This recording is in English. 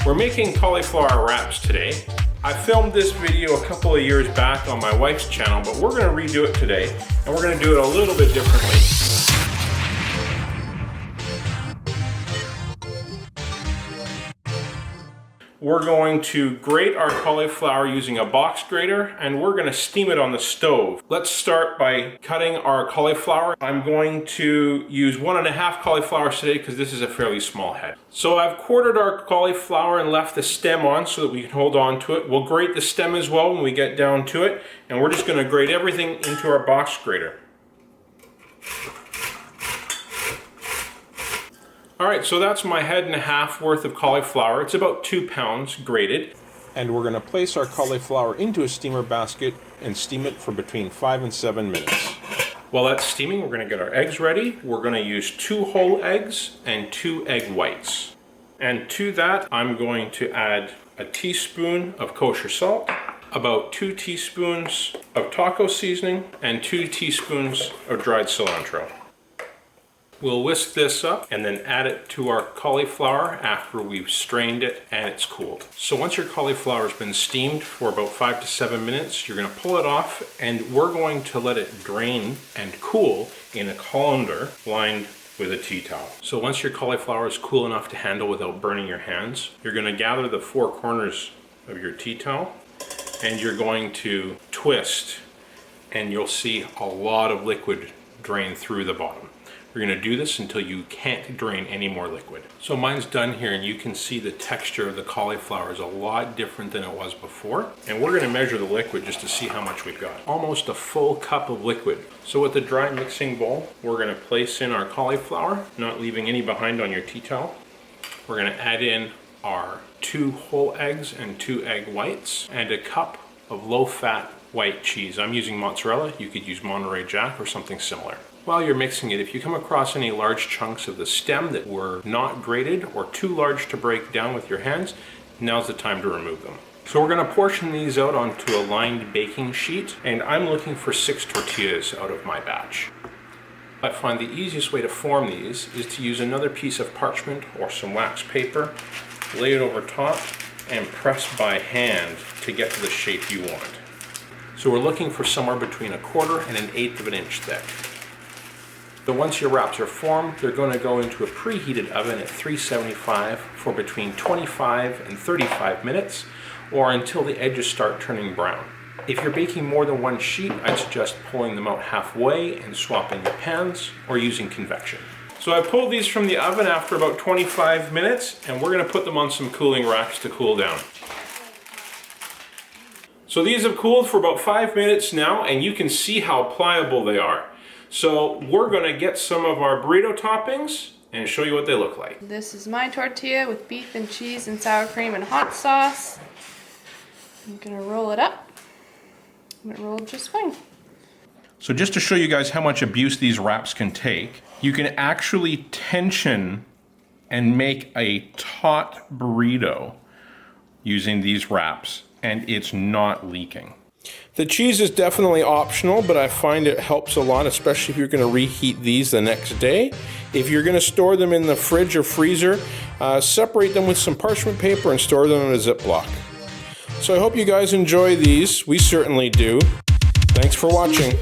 We're making cauliflower wraps today. I filmed this video a couple of years back on my wife's channel, but we're going to redo it today, and we're going to do it a little bit differently. We're going to grate our cauliflower using a box grater, and we're going to steam it on the stove. Let's start by cutting our cauliflower. I'm going to use 1.5 cauliflowers today because this is a fairly small head. So I've quartered our cauliflower and left the stem on so that we can hold on to it. We'll grate the stem as well when we get down to it, and we're just going to grate everything into our box grater. Alright, so that's my 1.5 heads worth of cauliflower. It's about 2 pounds grated. And we're going to place our cauliflower into a steamer basket and steam it for between 5 and 7 minutes. While that's steaming, we're going to get our eggs ready. We're going to use 2 whole eggs and 2 egg whites. And to that, I'm going to add a teaspoon of kosher salt, about 2 teaspoons of taco seasoning, and 2 teaspoons of dried cilantro. We'll whisk this up and then add it to our cauliflower after we've strained it and it's cooled. So once your cauliflower has been steamed for about 5 to 7 minutes, you're going to pull it off, and we're going to let it drain and cool in a colander lined with a tea towel. So once your cauliflower is cool enough to handle without burning your hands, you're going to gather the 4 corners of your tea towel and you're going to twist, and you'll see a lot of liquid drain through the bottom. You're going to do this until you can't drain any more liquid. So mine's done here, and you can see the texture of the cauliflower is a lot different than it was before. And we're going to measure the liquid just to see how much we've got. Almost a full cup of liquid. So with the dry mixing bowl, we're going to place in our cauliflower, not leaving any behind on your tea towel. We're going to add in our 2 whole eggs and 2 egg whites, and a cup of low-fat white cheese. I'm using mozzarella. You could use Monterey Jack or something similar. While you're mixing it, if you come across any large chunks of the stem that were not grated or too large to break down with your hands, now's the time to remove them. So we're going to portion these out onto a lined baking sheet, and I'm looking for 6 tortillas out of my batch. I find the easiest way to form these is to use another piece of parchment or some wax paper, lay it over top, and press by hand to get to the shape you want. So we're looking for somewhere between 1/4 and 1/8 of an inch thick. So once your wraps are formed, they're going to go into a preheated oven at 375 for between 25 and 35 minutes, or until the edges start turning brown. If you're baking more than 1 sheet, I'd suggest pulling them out halfway and swapping your pans, or using convection. So I pulled these from the oven after about 25 minutes, and we're going to put them on some cooling racks to cool down. So these have cooled for about 5 minutes now, and you can see how pliable they are. So we're going to get some of our burrito toppings and show you what they look like. This is my tortilla with beef and cheese and sour cream and hot sauce. I'm going to roll it up. And it rolled just fine. So just to show you guys how much abuse these wraps can take, you can actually tension and make a taut burrito using these wraps, and it's not leaking. The cheese is definitely optional, but I find it helps a lot, especially if you're going to reheat these the next day. If you're going to store them in the fridge or freezer, separate them with some parchment paper and store them in a Ziploc. So I hope you guys enjoy these. We certainly do. Thanks for watching.